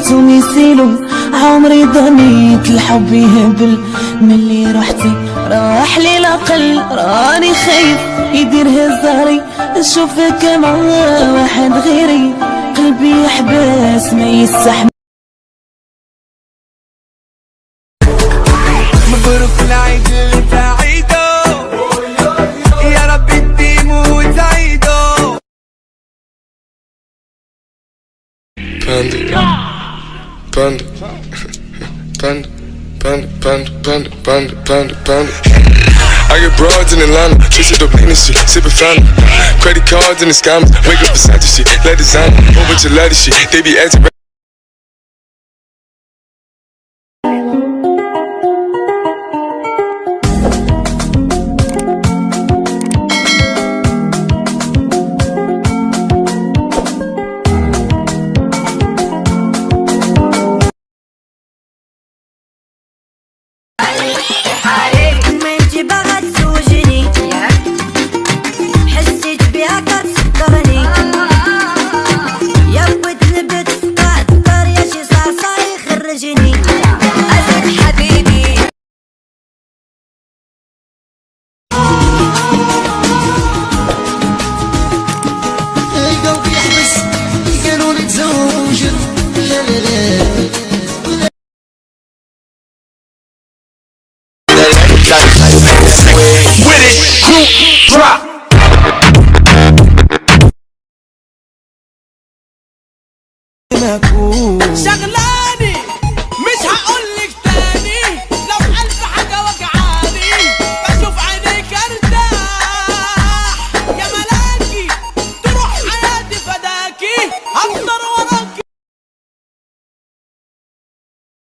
راسهم يسيلوا، عمري ضنيت الحب يهبل ملي رحتي، راح لي العقل راني خايف يدير هزاري، نشوفك مع واحد غيري قلبي يحبس ما يستحمل. مبروك العيد اللي تعيده، يا رب تديم وتعيده. Panda, panda, panda, panda, panda, panda, panda, panda, panda. I get broads in Atlanta, twisted up lean and shit, sippin' fountain. Credit cards and the scammers, wake up beside the shit, let design, whole bunch of letter shit. They be acting. شغل